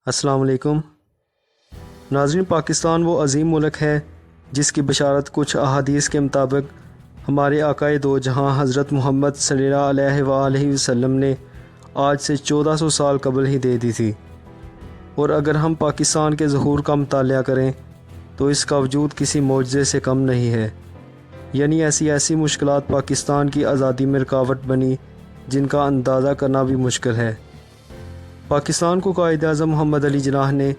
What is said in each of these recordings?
السلام علیکم ناظرین، پاکستان وہ عظیم ملک ہے جس کی بشارت کچھ احادیث کے مطابق ہمارے آقائے دو جہاں حضرت محمد صلی اللہ علیہ وآلہ وسلم نے آج سے 1400 سال قبل ہی دے دی تھی، اور اگر ہم پاکستان کے ظہور کا مطالعہ کریں تو اس کا وجود کسی معجزے سے کم نہیں ہے۔ یعنی ایسی مشکلات پاکستان کی آزادی میں رکاوٹ بنی جن کا اندازہ کرنا بھی مشکل ہے۔ پاکستان کو قائد اعظم محمد علی جناح نے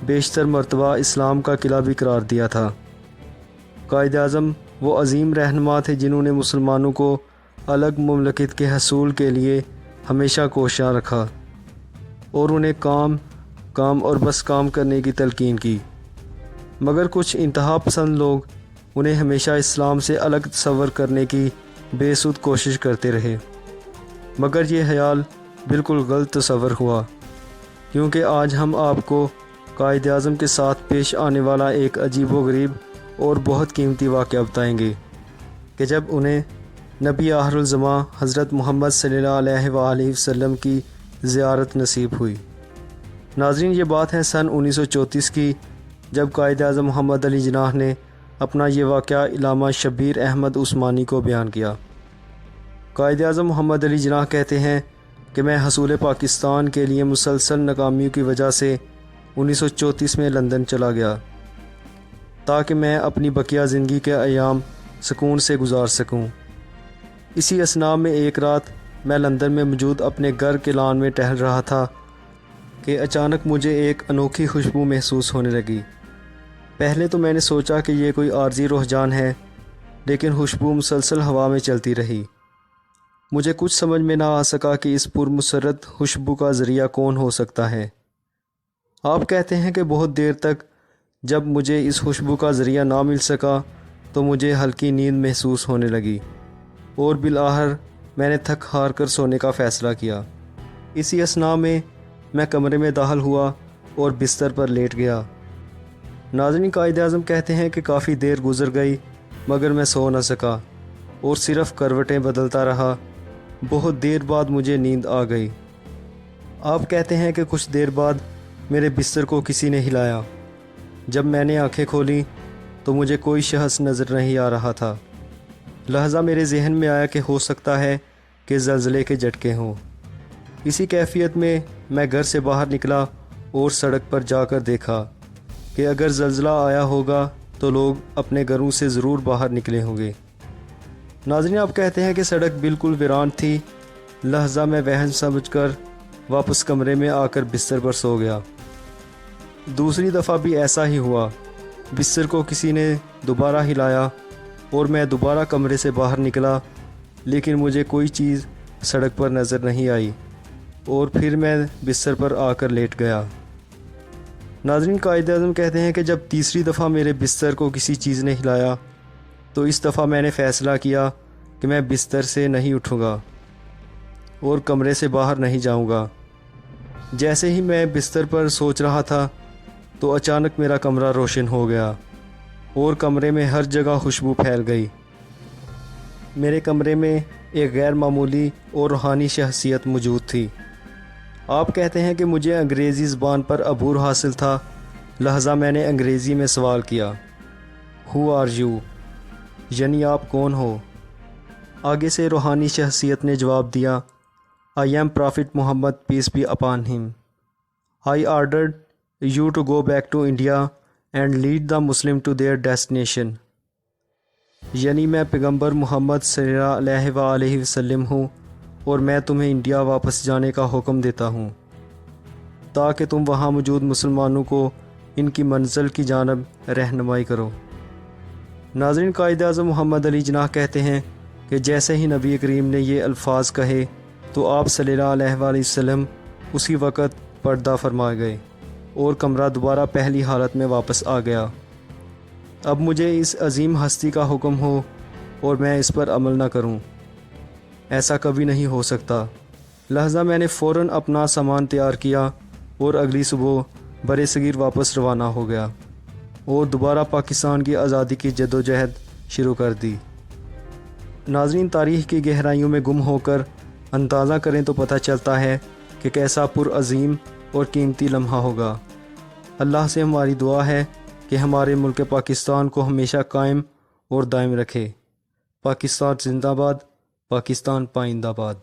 بیشتر مرتبہ اسلام کا قلعہ بھی قرار دیا تھا۔ قائد اعظم وہ عظیم رہنما تھے جنہوں نے مسلمانوں کو الگ مملکت کے حصول کے لیے ہمیشہ کوشاں رکھا اور انہیں کام اور بس کام کرنے کی تلقین کی، مگر کچھ انتہا پسند لوگ انہیں ہمیشہ اسلام سے الگ تصور کرنے کی بے سود کوشش کرتے رہے، مگر یہ خیال بالکل غلط تصور ہوا، کیونکہ آج ہم آپ کو قائد اعظم کے ساتھ پیش آنے والا ایک عجیب و غریب اور بہت قیمتی واقعہ بتائیں گے کہ جب انہیں نبی آخر الزماں حضرت محمد صلی اللہ علیہ وآلہ وسلم کی زیارت نصیب ہوئی۔ ناظرین، یہ بات ہے سن 1934 کی، جب قائد اعظم محمد علی جناح نے اپنا یہ واقعہ علامہ شبیر احمد عثمانی کو بیان کیا۔ قائد اعظم محمد علی جناح کہتے ہیں کہ میں حصول پاکستان کے لیے مسلسل ناکامیوں کی وجہ سے 1934 میں لندن چلا گیا تاکہ میں اپنی بقیہ زندگی کے ایام سکون سے گزار سکوں۔ اسی اثناء میں ایک رات میں لندن میں موجود اپنے گھر کے لان میں ٹہل رہا تھا کہ اچانک مجھے ایک انوکھی خوشبو محسوس ہونے لگی۔ پہلے تو میں نے سوچا کہ یہ کوئی عارضی رجحان ہے، لیکن خوشبو مسلسل ہوا میں چلتی رہی۔ مجھے کچھ سمجھ میں نہ آ سکا کہ اس پرمسرت خوشبو کا ذریعہ کون ہو سکتا ہے۔ آپ کہتے ہیں کہ بہت دیر تک جب مجھے اس خوشبو کا ذریعہ نہ مل سکا تو مجھے ہلکی نیند محسوس ہونے لگی، اور بالآخر میں نے تھک ہار کر سونے کا فیصلہ کیا۔ اسی اثناء میں کمرے میں داخل ہوا اور بستر پر لیٹ گیا۔ ناظرین، قائد اعظم کہتے ہیں کہ کافی دیر گزر گئی مگر میں سو نہ سکا اور صرف کروٹیں بدلتا رہا۔ بہت دیر بعد مجھے نیند آ گئی۔ آپ کہتے ہیں کہ کچھ دیر بعد میرے بستر کو کسی نے ہلایا۔ جب میں نے آنکھیں کھولیں تو مجھے کوئی شخص نظر نہیں آ رہا تھا۔ لہذا میرے ذہن میں آیا کہ ہو سکتا ہے کہ زلزلے کے جھٹکے ہوں۔ اسی کیفیت میں گھر سے باہر نکلا اور سڑک پر جا کر دیکھا کہ اگر زلزلہ آیا ہوگا تو لوگ اپنے گھروں سے ضرور باہر نکلے ہوں گے۔ ناظرین، آپ کہتے ہیں کہ سڑک بالکل ویران تھی، لہذا میں وہم سمجھ کر واپس کمرے میں آ کر بستر پر سو گیا۔ دوسری دفعہ بھی ایسا ہی ہوا۔ بستر کو کسی نے دوبارہ ہلایا اور میں دوبارہ کمرے سے باہر نکلا، لیکن مجھے کوئی چیز سڑک پر نظر نہیں آئی اور پھر میں بستر پر آ کر لیٹ گیا۔ ناظرین، قائد اعظم کہتے ہیں کہ جب تیسری دفعہ میرے بستر کو کسی چیز نے ہلایا تو اس دفعہ میں نے فیصلہ کیا کہ میں بستر سے نہیں اٹھوں گا اور کمرے سے باہر نہیں جاؤں گا۔ جیسے ہی میں بستر پر سوچ رہا تھا تو اچانک میرا کمرہ روشن ہو گیا اور کمرے میں ہر جگہ خوشبو پھیل گئی۔ میرے کمرے میں ایک غیر معمولی اور روحانی شخصیت موجود تھی۔ آپ کہتے ہیں کہ مجھے انگریزی زبان پر عبور حاصل تھا، لہذا میں نے انگریزی میں سوال کیا، "Who are you?" یعنی آپ کون ہو؟ آگے سے روحانی شخصیت نے جواب دیا، "I am Prophet Muhammad, peace be upon him. I ordered you to go back to India and lead the Muslim to their destination." یعنی میں پیغمبر محمد صلی اللہ علیہ وآلہ وسلم ہوں اور میں تمہیں انڈیا واپس جانے کا حکم دیتا ہوں تاکہ تم وہاں موجود مسلمانوں کو ان کی منزل کی جانب رہنمائی کرو۔ ناظرین، قائد اعظم محمد علی جناح کہتے ہیں کہ جیسے ہی نبی کریم نے یہ الفاظ کہے تو آپ صلی اللہ علیہ وآلہ وسلم اسی وقت پردہ فرما گئے اور کمرہ دوبارہ پہلی حالت میں واپس آ گیا۔ اب مجھے اس عظیم ہستی کا حکم ہو اور میں اس پر عمل نہ کروں، ایسا کبھی نہیں ہو سکتا۔ لہذا میں نے فوراً اپنا سامان تیار کیا اور اگلی صبح برِ صغیر واپس روانہ ہو گیا اور دوبارہ پاکستان کی آزادی کی جدوجہد شروع کر دی۔ ناظرین، تاریخ کی گہرائیوں میں گم ہو کر اندازہ کریں تو پتہ چلتا ہے کہ کیسا پرعظیم اور قیمتی لمحہ ہوگا۔ اللہ سے ہماری دعا ہے کہ ہمارے ملک پاکستان کو ہمیشہ قائم اور دائم رکھے۔ پاکستان زندہ باد، پاکستان پائندہ باد۔